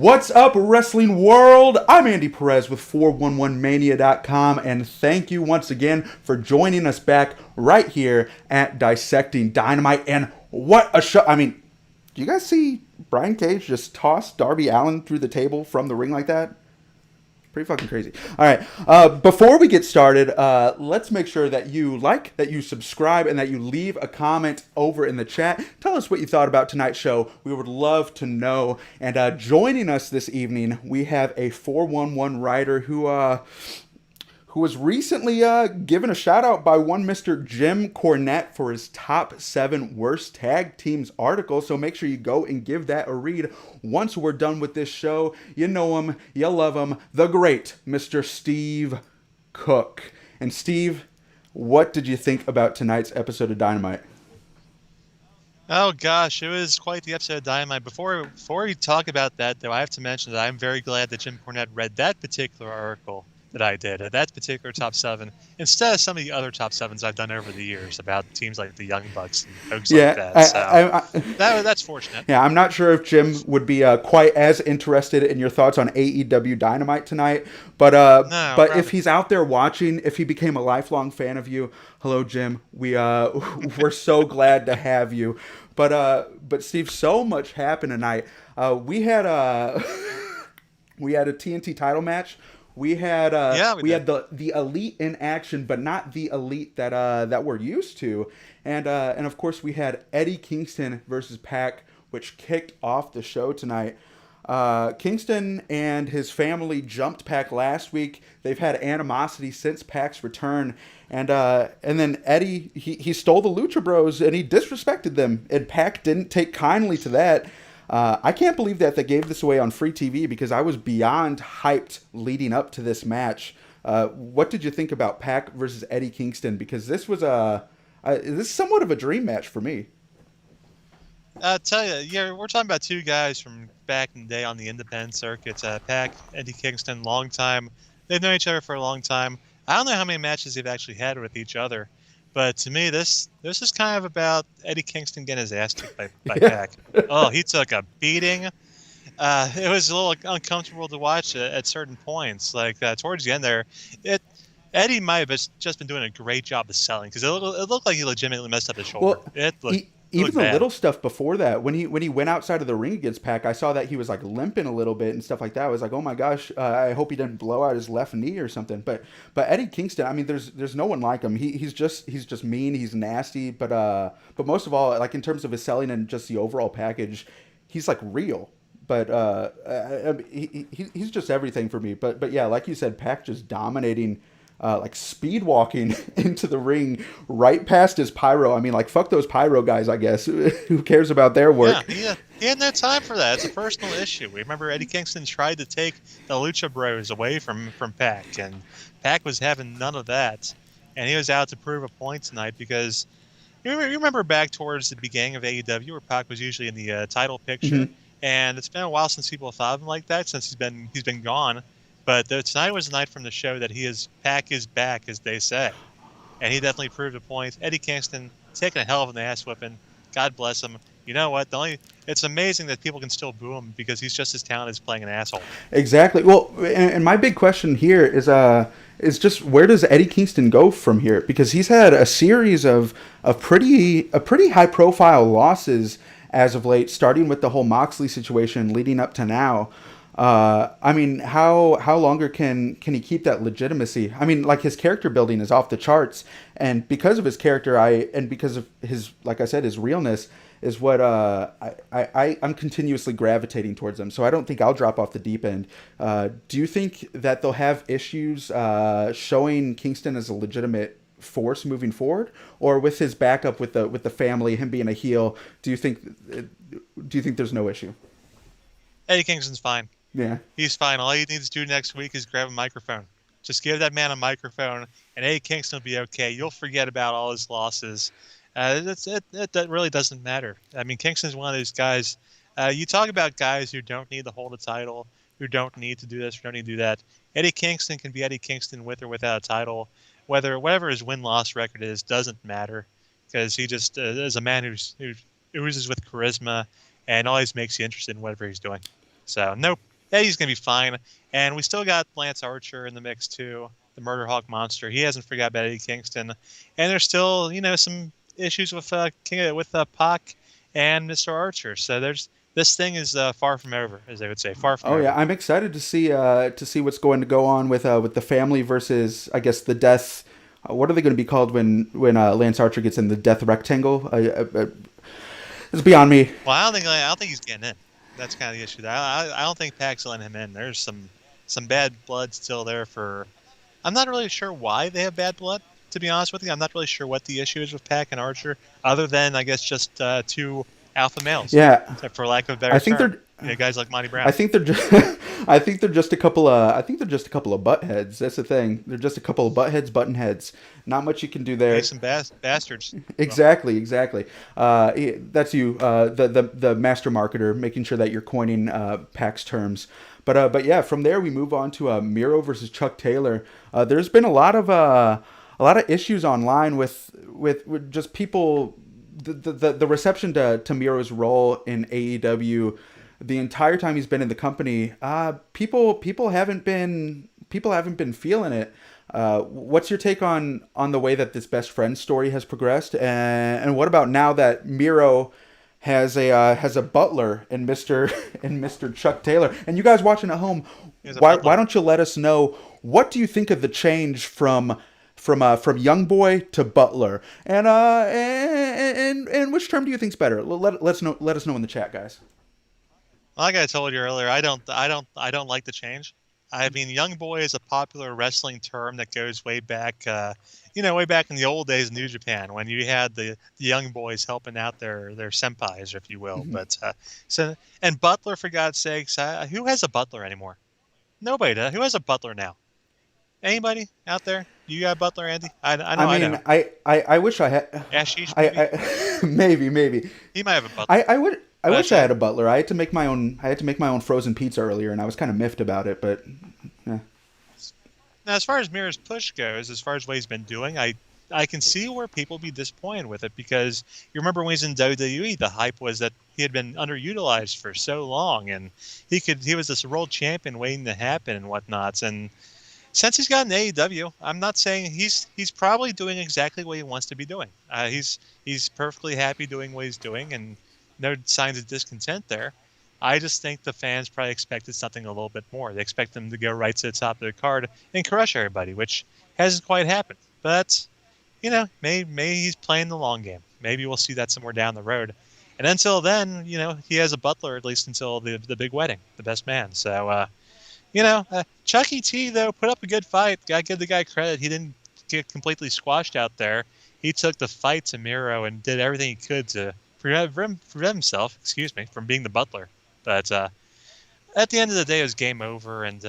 What's up, wrestling world? I'm Andy Perez with 411mania.com, and thank you once again for joining us back right here at Dissecting Dynamite. And what a show! I mean, do you guys see Brian Cage just toss Darby Allin through the table from the ring like that? Pretty fucking crazy. All right. Before we get started, let's make sure that you like, that you subscribe, and that you leave a comment over in the chat. Tell us what you thought about tonight's show. We would love to know. And joining us this evening, we have a 411 writer who was recently given a shout out by one Mr. Jim Cornette for his top 7 worst tag teams article. So make sure you go and give that a read once we're done with this show. You know him, you love him, the great Mr. Steve Cook. And Steve, what did you think about tonight's episode of Dynamite? Oh gosh, it was quite the episode of Dynamite. Before we talk about that, though, I have to mention that I'm very glad that Jim Cornette read that particular article that I did, that particular top 7, instead of some of the other top 7s I've done over the years about teams like the Young Bucks and folks like that. So that's fortunate. Yeah, I'm not sure if Jim would be quite as interested in your thoughts on AEW Dynamite tonight, but if he's out there watching, if he became a lifelong fan of you, hello Jim, we're so glad to have you. But Steve, so much happened tonight. We had a TNT title match. We had the elite in action, but not the elite that we're used to, and of course we had Eddie Kingston versus Pac, which kicked off the show tonight. Kingston and his family jumped Pac last week. They've had animosity since Pac's return, and then Eddie he stole the Lucha Bros and he disrespected them, and Pac didn't take kindly to that. I can't believe that they gave this away on free TV because I was beyond hyped leading up to this match. What did you think about Pac versus Eddie Kingston? Because this was this is somewhat of a dream match for me. I'll tell you, yeah, we're talking about two guys from back in the day on the independent circuit. Pac, Eddie Kingston, long time. They've known each other for a long time. I don't know how many matches they've actually had with each other. But to me, this is kind of about Eddie Kingston getting his ass kicked by Pac. Oh, he took a beating. It was a little uncomfortable to watch at certain points. Like towards the end there, Eddie might have just been doing a great job of selling because it looked like he legitimately messed up his shoulder. Well, even the little stuff before that, when he went outside of the ring against Pac, I saw that he was like limping a little bit and stuff like that. I was like, oh my gosh, I hope he didn't blow out his left knee or something. But Eddie Kingston, I mean, there's no one like him. He's just mean. He's nasty. But most of all, like in terms of his selling and just the overall package, he's like real. But he's just everything for me. But yeah, like you said, Pac just dominating. Like speed walking into the ring right past his pyro. I mean, like, fuck those pyro guys, I guess. Who cares about their work? Yeah, he had no time for that. It's a personal issue. Remember, Eddie Kingston tried to take the Lucha Bros away from Pac, and Pac was having none of that. And he was out to prove a point tonight because you remember back towards the beginning of AEW where Pac was usually in the title picture. Mm-hmm. And it's been a while since people have thought of him like that, since he's been gone. But tonight was the night from the show that Pac is back, as they say. And he definitely proved a point. Eddie Kingston taking a hell of an ass whipping. God bless him. You know what? It's amazing that people can still boo him because he's just as talented as playing an asshole. Exactly. Well, and my big question here is just where does Eddie Kingston go from here? Because he's had a series of pretty high profile losses as of late, starting with the whole Moxley situation leading up to now. I mean, how longer can he keep that legitimacy? I mean, like, his character building is off the charts, and because of his character, and because of his, like I said, his realness is what I'm continuously gravitating towards him. So I don't think I'll drop off the deep end. Do you think that they'll have issues showing Kingston as a legitimate force moving forward, or with his backup with the family, him being a heel? Do you think there's no issue? Eddie Kingston's fine. Yeah. He's fine. All he needs to do next week is grab a microphone. Just give that man a microphone, and Eddie Kingston will be okay. You'll forget about all his losses. That really doesn't matter. I mean, Kingston's one of those guys. You talk about guys who don't need to hold a title, who don't need to do this, who don't need to do that. Eddie Kingston can be Eddie Kingston with or without a title. Whatever his win-loss record is doesn't matter, because he just is a man who oozes with charisma and always makes you interested in whatever he's doing. So, nope, Eddie's going to be fine. And we still got Lance Archer in the mix, too, the Murder Hawk Monster. He hasn't forgot about Eddie Kingston. And there's still, some issues with Pac and Mr. Archer. So this thing is far from over, as they would say, far from over. Oh yeah, I'm excited to see what's going to go on with the family versus, I guess, the death. What are they going to be called when Lance Archer gets in the death rectangle? It's beyond me. Well, I don't think he's getting in. That's kind of the issue. I don't think Pac's letting him in. There's some bad blood still there for. I'm not really sure why they have bad blood. To be honest with you, I'm not really sure what the issue is with Pac and Archer, other than I guess just two alpha males. Yeah. For lack of a better term. They're guys like Monty Brown. I think they're just a couple of butt heads. That's the thing. They're just a couple of butt heads, button heads. Not much you can do there. Some bastards. Exactly. That's you, the master marketer, making sure that you're coining Pac's terms. But yeah, from there we move on to Miro versus Chuck Taylor. There's been a lot of issues online with just people. The reception to Miro's role in AEW the entire time he's been in the company, people haven't been feeling it. What's your take on the way that this best friend story has progressed, and what about now that Miro has a butler in Mr. Chuck Taylor? And you guys watching at home, why don't you let us know, what do you think of the change from young boy to butler, and which term do you think's better? Let us know in the chat, guys. Like I told you earlier, I don't like the change. I mean, young boy is a popular wrestling term that goes way back, way back in the old days in New Japan, when you had the young boys helping out their senpais, if you will. Mm-hmm. And butler, for God's sakes, who has a butler anymore? Nobody does. Who has a butler now? Anybody out there? You got a butler, Andy? I wish I had. Ashish, maybe. He might have a butler. I wish I had a butler. I had to make my own frozen pizza earlier, and I was kind of miffed about it. But yeah. Now, as far as Miro's push goes, as far as what he's been doing, I can see where people be disappointed with it, because you remember when he was in WWE, the hype was that he had been underutilized for so long, and he was this world champion waiting to happen and whatnots. And since he's gotten AEW, I'm not saying he's probably doing exactly what he wants to be doing. He's perfectly happy doing what he's doing, and no signs of discontent there. I just think the fans probably expected something a little bit more. They expect them to go right to the top of the card and crush everybody, which hasn't quite happened. But, maybe he's playing the long game. Maybe we'll see that somewhere down the road. And until then, he has a butler, at least until the big wedding, the best man. So, Chuck E.T., though, put up a good fight. Gotta give the guy credit. He didn't get completely squashed out there. He took the fight to Miro and did everything he could to prevent himself, from being the butler. But at the end of the day, it was game over, and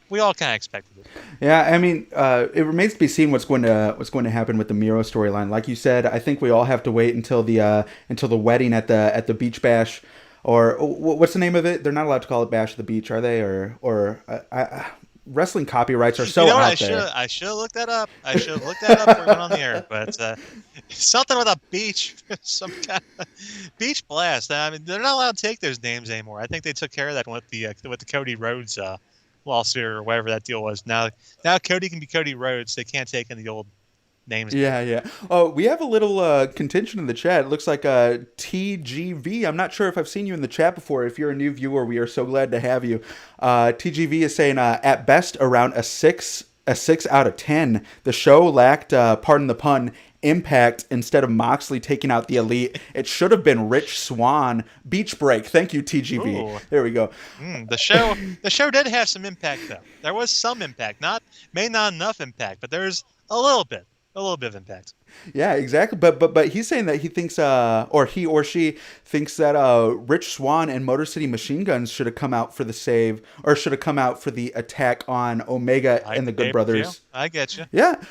we all kind of expected it. Yeah, I mean, it remains to be seen what's going to happen with the Miro storyline. Like you said, I think we all have to wait until the wedding at the beach bash, or what's the name of it? They're not allowed to call it Bash at the Beach, are they? Or wrestling copyrights are so out there. I should have looked that up. Before we went on the air. But something with a beach, some kind of beach blast. I mean, they're not allowed to take those names anymore. I think they took care of that with the Cody Rhodes lawsuit or whatever that deal was. Now Cody can be Cody Rhodes. They can't take in the old names. Yeah. Oh, we have a little contention in the chat. It looks like TGV. I'm not sure if I've seen you in the chat before. If you're a new viewer, we are so glad to have you. TGV is saying at best around a 6 out of 10. The show lacked, pardon the pun, impact. Instead of Moxley taking out the Elite, it should have been Rich Swann. Beach break. Thank you, TGV. Ooh. There we go. The show did have some impact, though. There was some impact. Not enough impact, but there's a little bit of impact. Yeah, exactly. But he's saying that he thinks, or he or she thinks that Rich Swann and Motor City Machine Guns should have come out for the save, or should have come out for the attack on Omega and the Good Brothers. I get you. Yeah.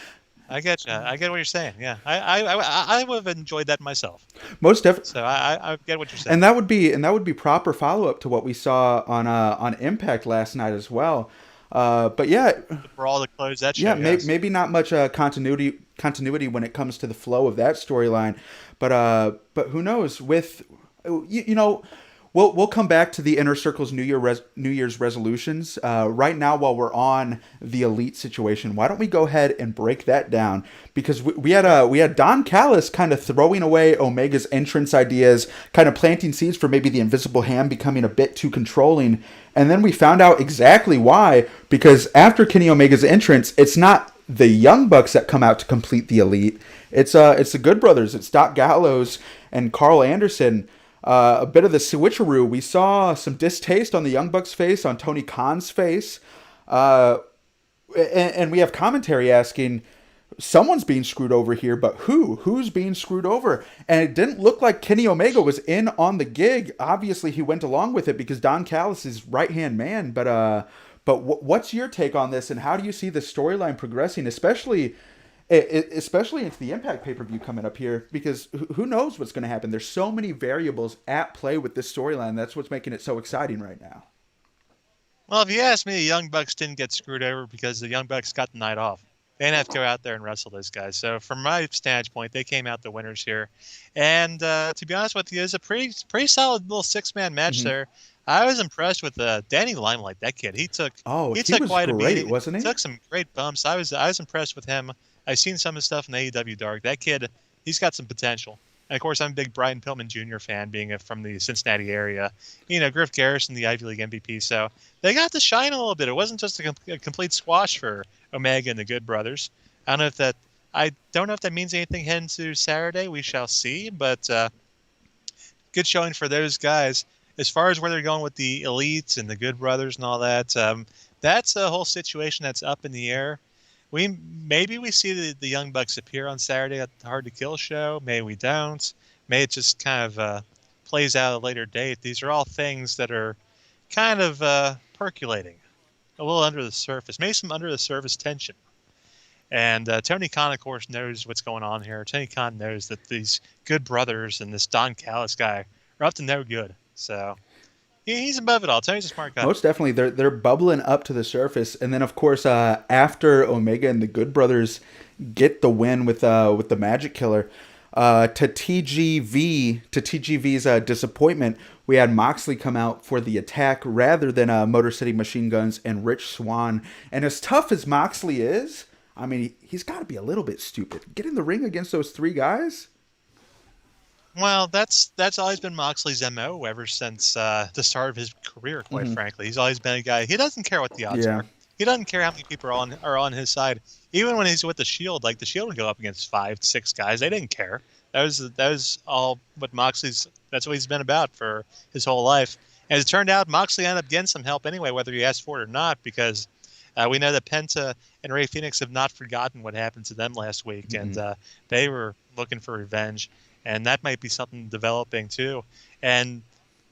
I get you. I get what you're saying. Yeah, I would have enjoyed that myself. Most definitely. So I get what you're saying. And that would be proper follow up to what we saw on Impact last night as well. But yeah, for all the close that show. Yeah, maybe not much continuity when it comes to the flow of that storyline, but who knows? With We'll come back to the Inner Circle's New Year's resolutions. Right now, while we're on the Elite situation, why don't we go ahead and break that down? Because we had Don Callis kind of throwing away Omega's entrance ideas, kind of planting seeds for maybe the Invisible Hand becoming a bit too controlling, and then we found out exactly why. Because after Kenny Omega's entrance, it's not the Young Bucks that come out to complete the Elite. It's the Good Brothers. It's Doc Gallows and Carl Anderson. A bit of the switcheroo. We saw some distaste on the Young Bucks' face, on Tony Khan's face. And we have commentary asking, someone's being screwed over here, but who? Who's being screwed over? And it didn't look like Kenny Omega was in on the gig. Obviously, he went along with it because Don Callis is right-hand man. But what's your take on this, and how do you see the storyline progressing, especially into the Impact pay-per-view coming up here, because who knows what's going to happen? There's so many variables at play with this storyline. That's what's making it so exciting right now. Well, if you ask me, the Young Bucks didn't get screwed over because the Young Bucks got the night off. They didn't have to go out there and wrestle those guys. So from my standpoint, they came out the winners here. And to be honest with you, it was a pretty solid little six-man match there. I was impressed with Danny Limelight, that kid. He took quite a beating, wasn't he? Took some great bumps. I was impressed with him. I've seen some of his stuff in AEW Dark. That kid, he's got some potential. And, of course, I'm a big Brian Pillman Jr. fan, being from the Cincinnati area. Griff Garrison, the Ivy League MVP. So they got to shine a little bit. It wasn't just a complete squash for Omega and the Good Brothers. I don't know if that means anything heading to Saturday. We shall see. But good showing for those guys. As far as where they're going with the Elites and the Good Brothers and all that, that's a whole situation that's up in the air. Maybe we see the Young Bucks appear on Saturday at the Hard to Kill show. Maybe we don't. Maybe it just kind of plays out at a later date. These are all things that are kind of percolating a little under the surface. Maybe some under the surface tension. And Tony Khan, of course, knows what's going on here. Tony Khan knows that these Good Brothers and this Don Callis guy are up to no good. So he's above it all. Tony's a smart guy. Most definitely. They're bubbling up to the surface. And then, of course, after Omega and the Good Brothers get the win with the Magic Killer, to TGV's disappointment, we had Moxley come out for the attack rather than Motor City Machine Guns and Rich Swann. And as tough as Moxley is, I mean, he's got to be a little bit stupid. Get in the ring against those three guys? Well, that's always been Moxley's MO ever since the start of his career, quite frankly. He's always been a guy, he doesn't care what the odds are. He doesn't care how many people are on his side. Even when he's with the Shield, like the Shield would go up against 5-6 guys. They didn't care. That was all what that's what he's been about for his whole life. As it turned out, Moxley ended up getting some help anyway, whether he asked for it or not, because we know that Penta and Ray Phoenix have not forgotten what happened to them last week, and they were looking for revenge. And that might be something developing too. And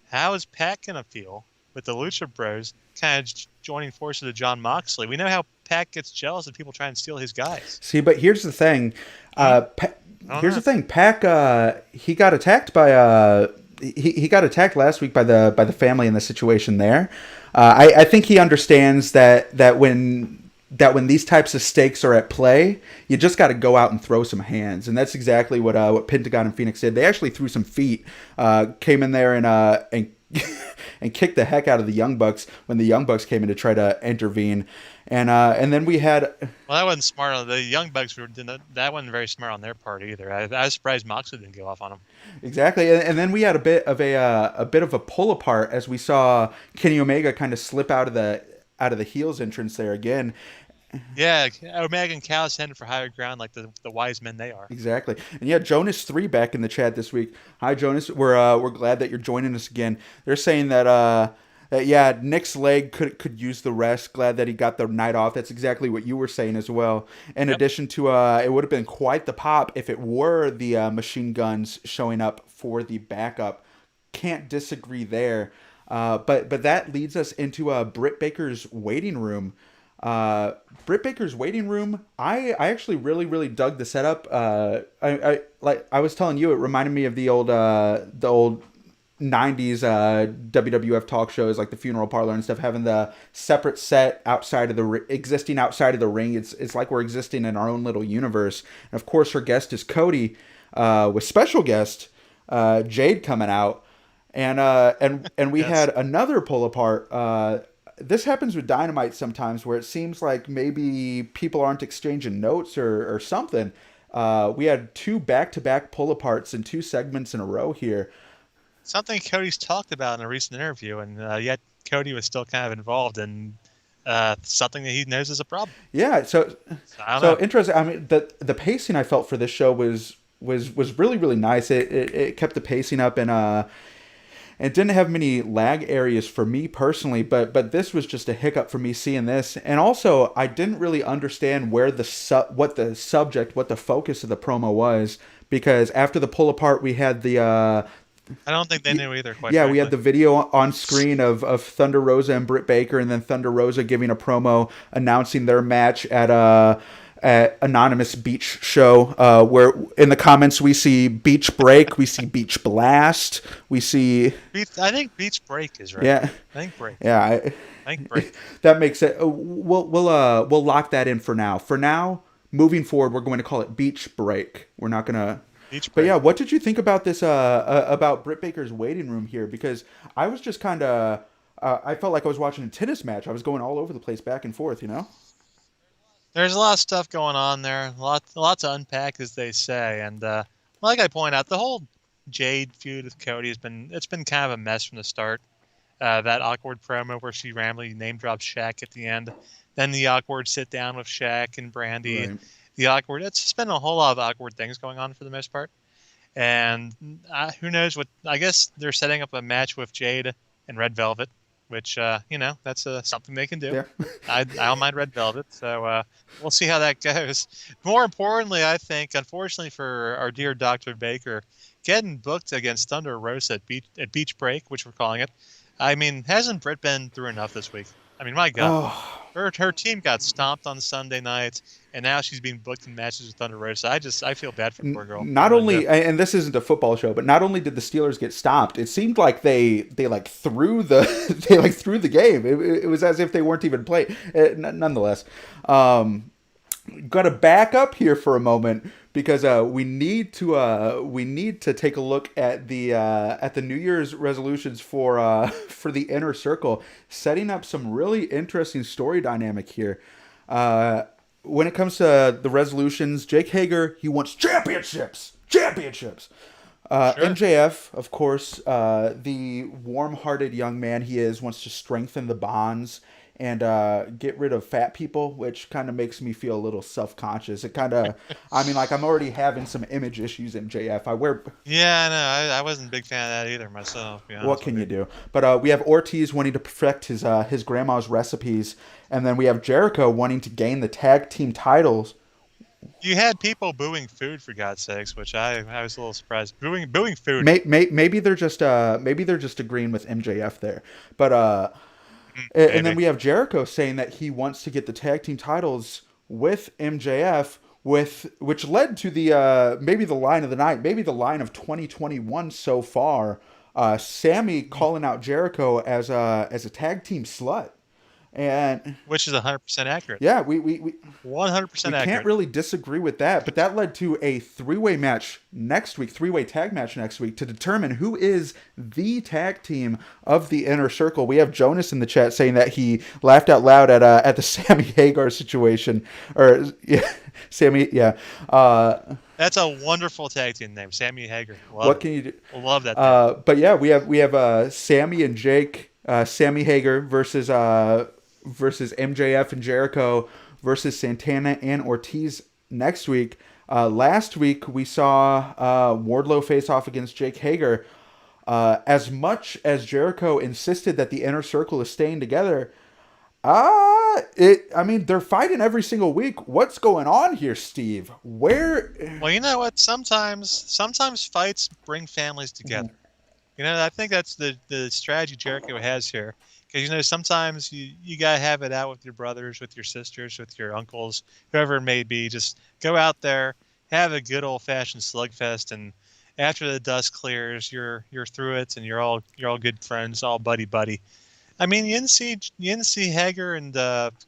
how is Pat going to feel with the Lucha Bros kind of joining forces with John Moxley? We know how Pat gets jealous of people trying to steal his guys. See, but here's the thing. Pac, he got attacked by he got attacked last week by the family in the situation there. I think he understands that when these types of stakes are at play, you just got to go out and throw some hands. And that's exactly what Pentagon and Phoenix did. They actually threw some feet, came in there and kicked the heck out of the Young Bucks when the Young Bucks came in to try to intervene. And then we had... Well, that wasn't smart. The Young Bucks, that wasn't very smart on their part either. I was surprised Moxley didn't go off on them. Exactly. And then we had a bit of a pull apart as we saw Kenny Omega kind of slip out of the heels entrance there again. Yeah, Omega and Callis headed for higher ground like the wise men they are. Exactly. And yeah, Jonas 3 back in the chat this week. Hi, Jonas. We're glad that you're joining us again. They're saying that Nick's leg could use the rest. Glad that he got the night off. That's exactly what you were saying as well. In addition to, it would have been quite the pop if it were the Machine Guns showing up for the backup. Can't disagree there. But that leads us into Britt Baker's waiting room. Britt Baker's waiting room. I actually really dug the setup. I was telling you, it reminded me of the old 90s WWF talk shows like the Funeral Parlor and stuff, having the separate set existing outside of the ring. It's like we're existing in our own little universe. And of course, her guest is Cody, with special guest Jade coming out. And we Yes. had another pull apart. This happens with Dynamite sometimes, where it seems like maybe people aren't exchanging notes or something. We had two back-to-back pull aparts in two segments in a row here. Something Cody's talked about in a recent interview, and yet Cody was still kind of involved in something that he knows is a problem. Yeah, So I don't so know. interesting. I mean, the pacing I felt for this show was really really nice. It kept the pacing up and it didn't have many lag areas for me personally, but this was just a hiccup for me seeing this. And also, I didn't really understand where what the subject, what the focus of the promo was, because after the pull apart, we had the I don't think they knew either, quite yeah, we had frankly. the video on screen of Thunder Rosa and Britt Baker, and then Thunder Rosa giving a promo announcing their match at Anonymous Beach Show, where in the comments we see Beach Break, we see Beach Blast, we see I think Beach Break is right. yeah, I think Break. yeah, I think Break. that makes it. We'll lock that in for now. For now, moving forward, we're going to call it Beach Break. We're not gonna. Beach But Break. yeah, what did you think about this? About Britt Baker's waiting room here? Because I was just kind of. I felt like I was watching a tennis match. I was going all over the place, back and forth. You know. There's a lot of stuff going on there. A lot to unpack, as they say. And like I point out, the whole Jade feud with Cody it's been kind of a mess from the start. That awkward promo where she randomly name drops Shaq at the end, then the awkward sit down with Shaq and Brandy. Right. The awkward. It's just been a whole lot of awkward things going on for the most part. And who knows what? I guess they're setting up a match with Jade and Red Velvet, which that's something they can do. Yeah. I don't mind Red Velvet, so we'll see how that goes. More importantly, I think, unfortunately for our dear Dr. Baker, getting booked against Thunder Rosa at Beach Break, which we're calling it. I mean, hasn't Britt been through enough this week? I mean, my God. Oh. Her team got stomped on Sunday night, and now she's being booked in matches with Thunder Rosa. I feel bad for the poor girl. Not only, and this isn't a football show, but not only did the Steelers get stopped, it seemed like they like threw the they like threw the game. It was as if they weren't even playing. Nonetheless, got to back up here for a moment because we need to take a look at the New Year's resolutions for the Inner Circle, setting up some really interesting story dynamic here. When it comes to the resolutions, Jake Hager, he wants championships. Sure. MJF, of course, the warm-hearted young man he is, wants to strengthen the bonds and get rid of fat people, which kind of makes me feel a little self-conscious. It kind of, I mean, like I'm already having some image issues, MJF. Yeah, no, I wasn't a big fan of that either myself. What can you do? But we have Ortiz wanting to perfect his grandma's recipes, and then we have Jericho wanting to gain the tag team titles. You had people booing food, for God's sakes, which I was a little surprised. Booing food. Maybe they're just agreeing with MJF there, but and then we have Jericho saying that he wants to get the tag team titles with MJF, which led to the maybe the line of the night, maybe the line of 2021 so far. Sammy calling out Jericho as a tag team slut. And which is 100% accurate. Yeah, we 100% accurate. Can't really disagree with that. But that led to a three-way tag match next week to determine who is the tag team of the Inner Circle. We have Jonas in the chat saying that he laughed out loud at the Sammy Hagar situation, or yeah, Sammy. Yeah, that's a wonderful tag team name, Sammy Hagar. Can you do? Love that. But yeah, we have Sammy and Jake, Sammy Hagar versus MJF and Jericho versus Santana and Ortiz next week. Last week we saw Wardlow face off against Jake Hager. As much as Jericho insisted that the Inner Circle is staying together, they're fighting every single week. What's going on here, Steve? Where? Well, you know what? Sometimes fights bring families together. I think that's the strategy Jericho has here. Because, sometimes you got to have it out with your brothers, with your sisters, with your uncles, whoever it may be. Just go out there, have a good old-fashioned slugfest, and after the dust clears, you're through it, and you're all good friends, all buddy-buddy. I mean, you didn't see Hager and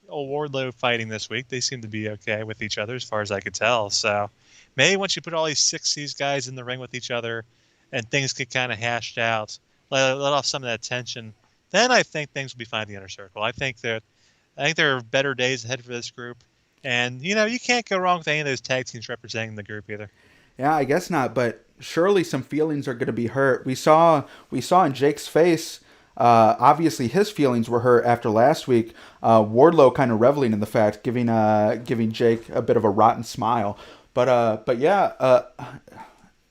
old Wardlow fighting this week. They seem to be okay with each other, as far as I could tell. So maybe once you put all these guys in the ring with each other, and things get kind of hashed out, let off some of that tension, then I think things will be fine in the Inner Circle. I think there are better days ahead for this group, and you can't go wrong with any of those tag teams representing the group either. Yeah, I guess not, but surely some feelings are going to be hurt. We saw in Jake's face. Obviously, his feelings were hurt after last week. Wardlow kind of reveling in the fact, giving Jake a bit of a rotten smile. But yeah,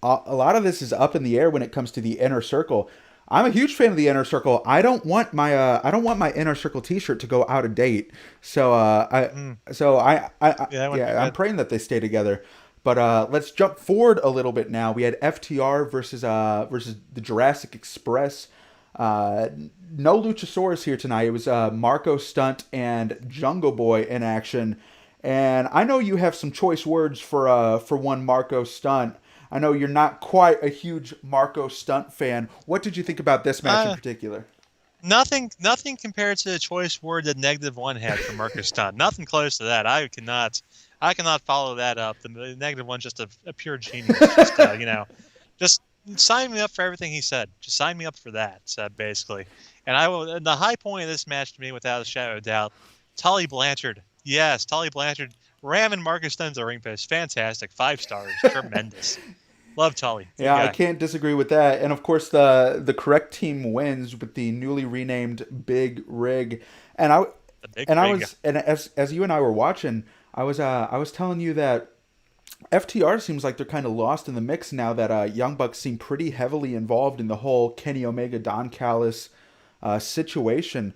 a lot of this is up in the air when it comes to the Inner Circle. I'm a huge fan of the Inner Circle. I don't want my Inner Circle T-shirt to go out of date. So I'm praying that they stay together. But let's jump forward a little bit now. We had FTR versus the Jurassic Express. No Luchasaurus here tonight. It was Marco Stunt and Jungle Boy in action. And I know you have some choice words for one Marco Stunt. I know you're not quite a huge Marco Stunt fan. What did you think about this match in particular? Nothing compared to the choice word that -1 had for Marco Stunt. Nothing close to that. I cannot follow that up. The -1's just a pure genius. Just sign me up for everything he said. Just sign me up for that, basically. And the high point of this match to me, without a shadow of doubt, Tully Blanchard. Yes, Tully Blanchard ramming Marcus Stunt's ring post. Fantastic. 5 stars. Tremendous. Love Tully. Yeah, I can't disagree with that. And of course, the correct team wins with the newly renamed Big Rig. And as you and I were watching, I was telling you that FTR seems like they're kind of lost in the mix now that Young Bucks seem pretty heavily involved in the whole Kenny Omega Don Callis situation.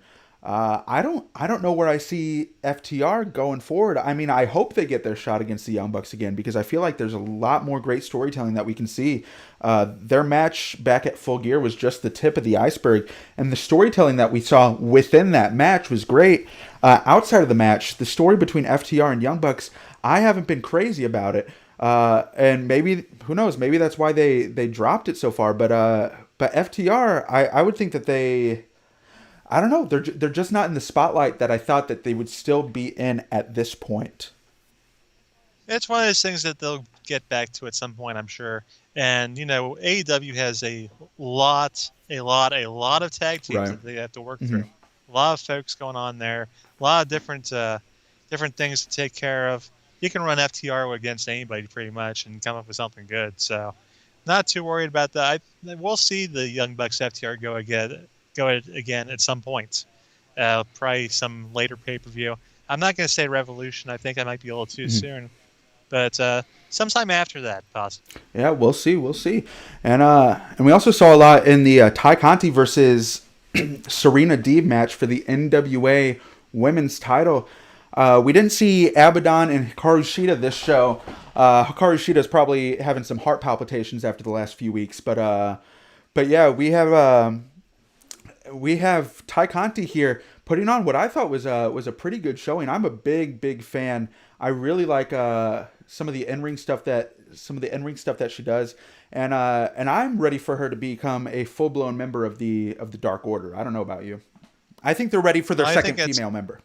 I don't know where I see FTR going forward. I mean, I hope they get their shot against the Young Bucks again because I feel like there's a lot more great storytelling that we can see. Their match back at Full Gear was just the tip of the iceberg, and the storytelling that we saw within that match was great. Outside of the match, the story between FTR and Young Bucks, I haven't been crazy about it. And maybe, who knows, maybe that's why they dropped it so far. But FTR, I would think that I don't know. They're just not in the spotlight that I thought that they would still be in at this point. It's one of those things that they'll get back to at some point, I'm sure. And AEW has a lot of tag teams that they have to work through. A lot of folks going on there. A lot of different things to take care of. You can run FTR against anybody pretty much and come up with something good. So, not too worried about that. We'll see the Young Bucks FTR go again at some point. Probably some later pay-per-view. I'm not going to say Revolution. I think I might be a little too soon. But sometime after that, possibly. Yeah, we'll see. And we also saw a lot in the Ty Conti versus Serena Deeb match for the NWA Women's title. We didn't see Abaddon and Hikaru Shida this show. Hikaru Shida is probably having some heart palpitations after the last few weeks. But yeah, we have Ty Conti here putting on what I thought was a pretty good showing. I'm a big fan. I really like some of the in-ring stuff that she does, and I'm ready for her to become a full-blown member of the Dark Order. I don't know about you. I think they're ready for their second female member.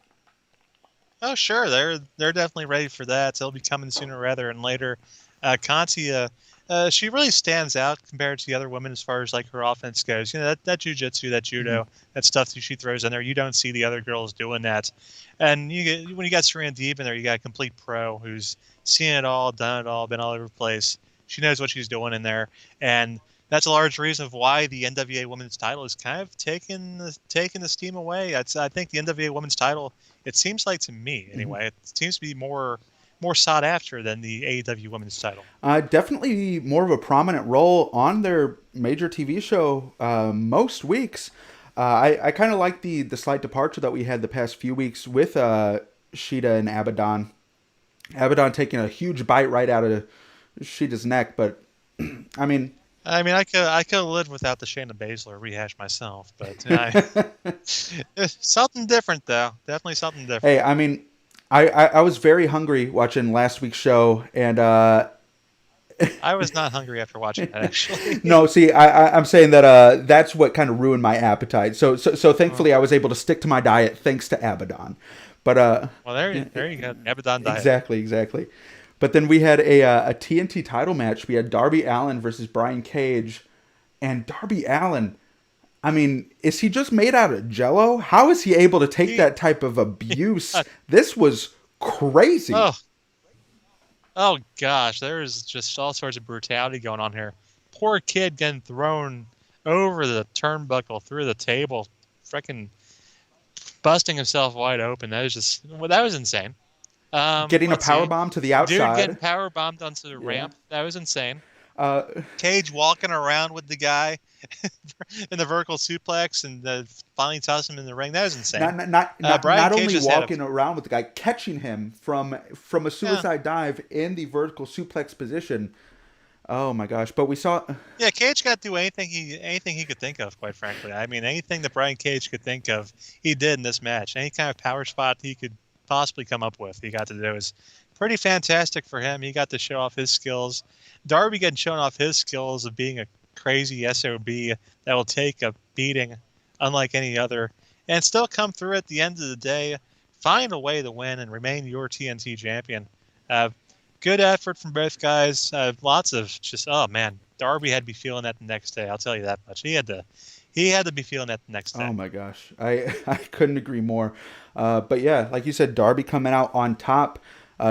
Oh, sure, they're definitely ready for that. They'll be coming sooner rather than later. Conti, she really stands out compared to the other women as far as like her offense goes. That jiu-jitsu, that judo, that stuff that she throws in there. You don't see the other girls doing that. And when you got Serena Deeb in there, you got a complete pro who's seen it all, done it all, been all over the place. She knows what she's doing in there, and that's a large reason of why the NWA Women's title is kind of taking the steam away. I think the NWA Women's title, it seems like to me anyway, it seems to be more sought after than the AEW Women's title. Definitely more of a prominent role on their major TV show most weeks. I kind of like the slight departure that we had the past few weeks with Shida and Abaddon. Abaddon taking a huge bite right out of Shida's neck, but I mean, I could live without the Shayna Baszler rehash myself, but something different though. Definitely something different. Hey, I mean, I was very hungry watching last week's show, and I was not hungry after watching that, actually. No, see, I'm saying that that's what kind of ruined my appetite. So thankfully, I was able to stick to my diet thanks to Abaddon. But well, there you go, Abaddon diet. Exactly. But then we had a TNT title match. We had Darby Allin versus Brian Cage, and Darby Allin. I mean, is he just made out of jello? How is he able to take He, that type of abuse? This was crazy. oh, oh gosh, there is just all sorts of brutality going on here. Poor kid getting thrown over the turnbuckle, through the table, freaking busting himself wide open. That was just, well, that was insane. Getting a Let's power see. bomb to the Dude getting outside. power bombed onto the Yeah. ramp. That was insane. Uh, Cage walking around with the guy in the vertical suplex and finally toss him in the ring. That was insane. Brian not Cage only just had a walking around with the guy, catching him from a yeah. suicide dive in the vertical suplex position. Oh my gosh! But we saw. Yeah, Cage got to do anything he could think of, quite frankly. I mean, anything that Brian Cage could think of, he did in this match. Any kind of power spot he could possibly come up with, he got to do. It was pretty fantastic for him. He got to show off his skills. Darby getting shown off his skills of being a crazy SOB that will take a beating unlike any other and still come through at the end of the day, find a way to win and remain your TNT champion. Good effort from both guys. Lots of just, oh man, Darby had to be feeling that the next day. I'll tell you that much. He had to be feeling that the next day. Oh my gosh, I couldn't agree more. But yeah, like you said, Darby coming out on top,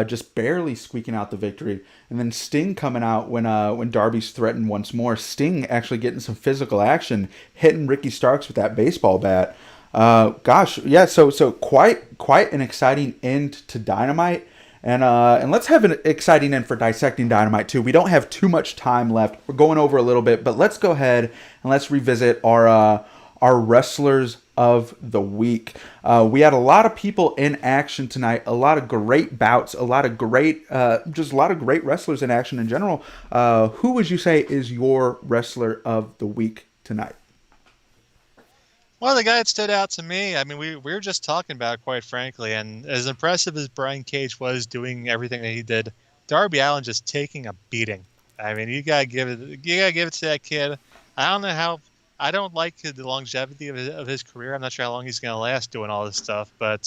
just barely squeaking out the victory, and then Sting coming out when Darby's threatened once more. Sting actually getting some physical action, hitting Ricky Starks with that baseball bat. Gosh, yeah. So quite an exciting end to Dynamite. And let's have an exciting end for Dissecting Dynamite too. We don't have too much time left. We're going over a little bit, but let's go ahead and let's revisit our wrestlers of the week. We had a lot of people in action tonight. A lot of great bouts. A lot of great wrestlers in action in general. Who would you say is your wrestler of the week tonight? Well, the guy that stood out to me, I mean, we were just talking about it, quite frankly, and as impressive as Brian Cage was doing everything that he did, Darby Allin just taking a beating. I mean, you gotta give it to that kid. I don't like the longevity of his career. I'm not sure how long he's gonna last doing all this stuff, but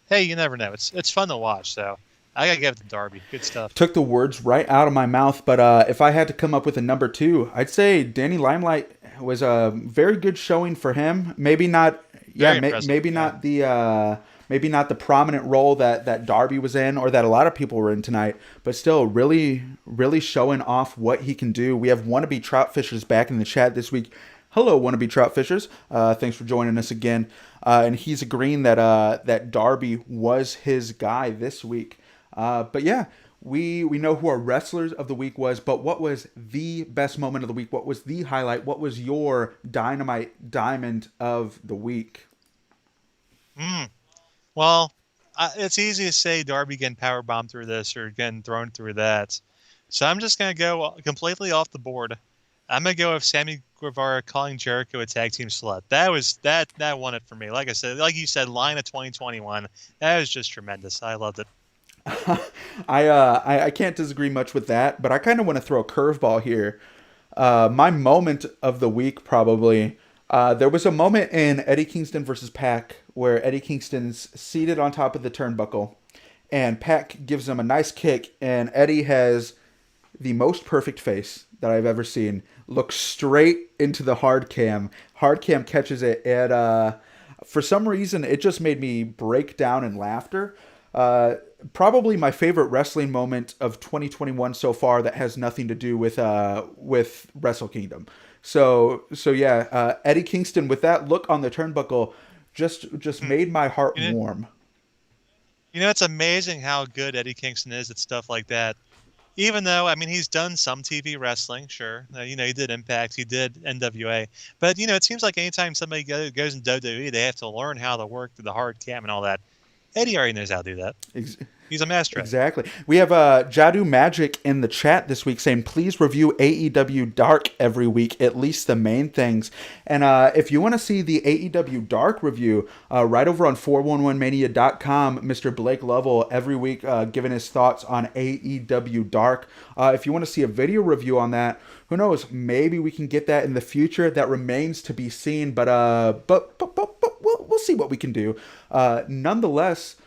hey, you never know. It's fun to watch, so I gotta give it to Darby. Good stuff. Took the words right out of my mouth, but if I had to come up with a number two, I'd say Danny Limelight was a very good showing for him. Maybe not, maybe not the prominent role that Darby was in or that a lot of people were in tonight, but still really, really showing off what he can do. We have Wannabe Trout Fishers back in the chat this week. Hello, Wannabe Trout Fishers. Thanks for joining us again. And he's agreeing that Darby was his guy this week. But yeah, we know who our wrestlers of the week was, but what was the best moment of the week? What was the highlight? What was your Dynamite Diamond of the week? Well, it's easy to say Darby getting powerbombed through this or getting thrown through that. So I'm just going to go completely off the board. I'm going to go with Sammy Guevara calling Jericho a tag team slut. That won it for me. Like I said, like you said, line of 2021. That was just tremendous. I loved it. I can't disagree much with that, but I kind of want to throw a curveball here. My moment of the week, probably, there was a moment in Eddie Kingston versus Pac where Eddie Kingston's seated on top of the turnbuckle, and Pac gives him a nice kick, and Eddie has the most perfect face that I've ever seen. Looks straight into the hard cam. Hard cam catches it, and for some reason, it just made me break down in laughter. Probably my favorite wrestling moment of 2021 so far that has nothing to do with Wrestle Kingdom. So yeah, Eddie Kingston with that look on the turnbuckle just made my heart warm. You know, it's amazing how good Eddie Kingston is at stuff like that. Even though, I mean, he's done some TV wrestling, sure. He did Impact, he did NWA. But, it seems like anytime somebody goes in WWE, they have to learn how to work the hard cam and all that. Eddie already knows how to do that. He's a master. Exactly. We have Jadu Magic in the chat this week saying, please review AEW Dark every week, at least the main things. And if you want to see the AEW Dark review, right over on 411mania.com, Mr. Blake Lovell every week giving his thoughts on AEW Dark. If you want to see a video review on that, who knows, maybe we can get that in the future. That remains to be seen, but we'll see what we can do. Nonetheless,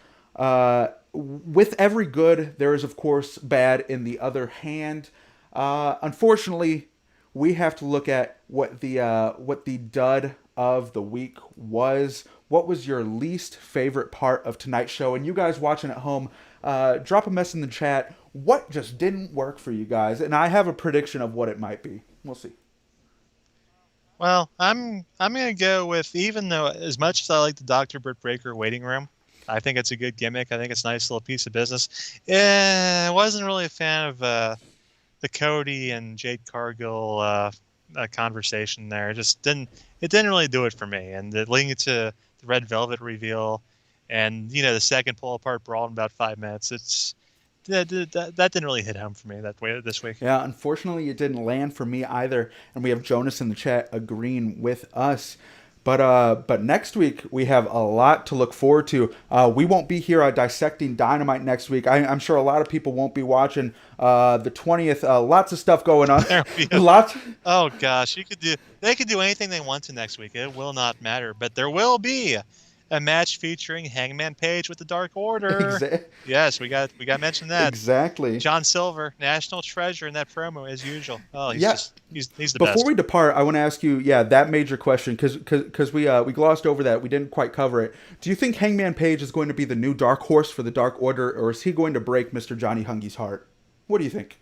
with every good, there is, of course, bad in the other hand. Unfortunately, we have to look at what the dud of the week was. What was your least favorite part of tonight's show? And you guys watching at home, drop a mess in the chat. What just didn't work for you guys? And I have a prediction of what it might be. We'll see. Well, I'm gonna go with, even though as much as I like the Dr. Britt Baker waiting room, I think it's a good gimmick. I think it's a nice little piece of business. I wasn't really a fan of the Cody and Jade Cargill conversation there. It didn't really do it for me. And leading to the Red Velvet reveal, and the second pull apart brawl in about 5 minutes, that didn't really hit home for me this week. Yeah, unfortunately, it didn't land for me either. And we have Jonas in the chat agreeing with us. But next week we have a lot to look forward to. We won't be here dissecting Dynamite next week. I'm sure a lot of people won't be watching the 20th. Lots of stuff going on. Lots. Oh gosh, they could do anything they want to next week. It will not matter. But there will be a match featuring Hangman Page with the Dark Order. Yes, we got to mention that. Exactly. John Silver, national treasure in that promo as usual. Oh, he's the best. Before we depart, I want to ask you, that major question, because we glossed over that. We didn't quite cover it. Do you think Hangman Page is going to be the new dark horse for the Dark Order, or is he going to break Mr. Johnny Hungy's heart? What do you think?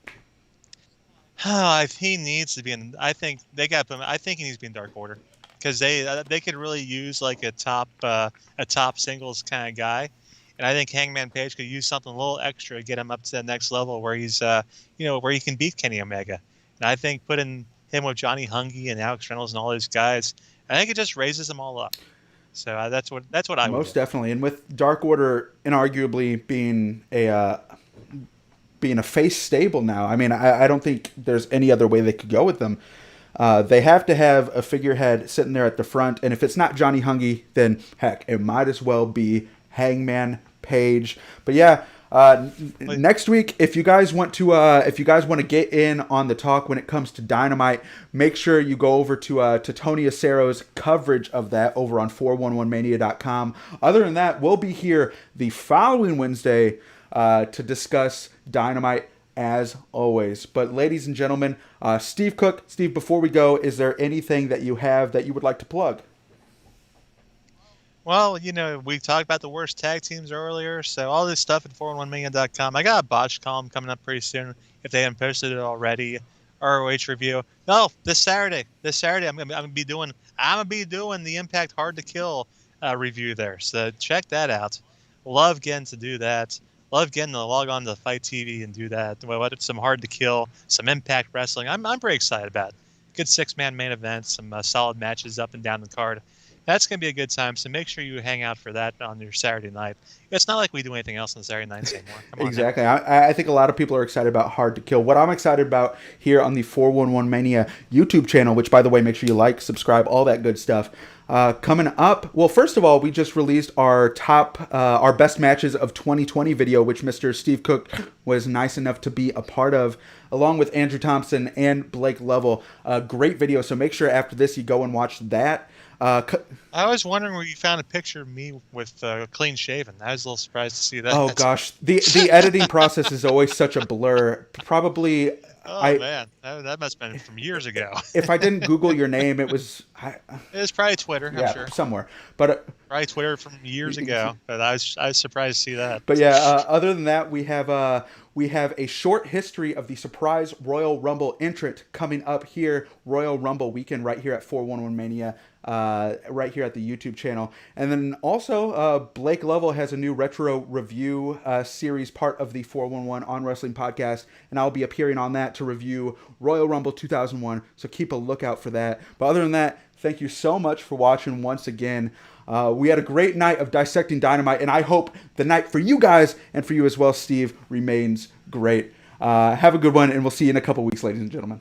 He needs to be in. I think he needs to be in Dark Order, because they could really use like a top singles kind of guy, and I think Hangman Page could use something a little extra to get him up to that next level where he's where he can beat Kenny Omega. And I think putting him with Johnny Hungy and Alex Reynolds and all those guys, I think it just raises them all up. So that's what I would most do. Definitely. And with Dark Order inarguably being a face stable now, I mean, I don't think there's any other way they could go with them. They have to have a figurehead sitting there at the front, and if it's not Johnny Hungy, then heck, it might as well be Hangman Page. But yeah, next week, if you guys want to get in on the talk when it comes to Dynamite, make sure you go over to Tony Acero's coverage of that over on 411mania.com. Other than that, we'll be here the following Wednesday to discuss Dynamite as always. But ladies and gentlemen, Steve Cook, before we go, is there anything that you have that you would like to plug? Well, we talked about the worst tag teams earlier, so all this stuff at 411mania.com. I got a botch column coming up pretty soon if they haven't posted it already. ROH review. No, this Saturday I'm gonna be doing the Impact Hard to Kill review there. So check that out. Love getting to do that. Love getting to log on to Fight TV and do that. Some Hard to Kill, some Impact Wrestling. I'm pretty excited about it. Good 6-man main event, some solid matches up and down the card. That's going to be a good time, so make sure you hang out for that on your Saturday night. It's not like we do anything else on Saturday nights anymore. Come on, exactly. I think a lot of people are excited about Hard to Kill. What I'm excited about here on the 411 Mania YouTube channel, which, by the way, make sure you like, subscribe, all that good stuff. Coming up, well, first of all, we just released our our best matches of 2020 video, which Mr. Steve Cook was nice enough to be a part of, along with Andrew Thompson and Blake Lovell. Great video, so make sure after this you go and watch that. I was wondering where you found a picture of me with clean shaven. I was a little surprised to see that. Oh gosh, the editing process is always such a blur. Probably. Man, that must have been from years ago. If I didn't Google your name, it was. It was probably Twitter. I'm sure somewhere, but probably Twitter from years ago. But I was surprised to see that. But yeah, other than that, we have a short history of the surprise Royal Rumble entrant coming up here, Royal Rumble weekend, right here at 411 Mania. Right here at the YouTube channel. And then also Blake Lovell has a new retro review series, part of the 411 On Wrestling podcast, and I'll be appearing on that to review Royal Rumble 2001, so keep a lookout for that. But other than that, thank you so much for watching once again. We had a great night of dissecting Dynamite, and I hope the night for you guys and for you as well, Steve, remains great. Have a good one, and we'll see you in a couple weeks, ladies and gentlemen.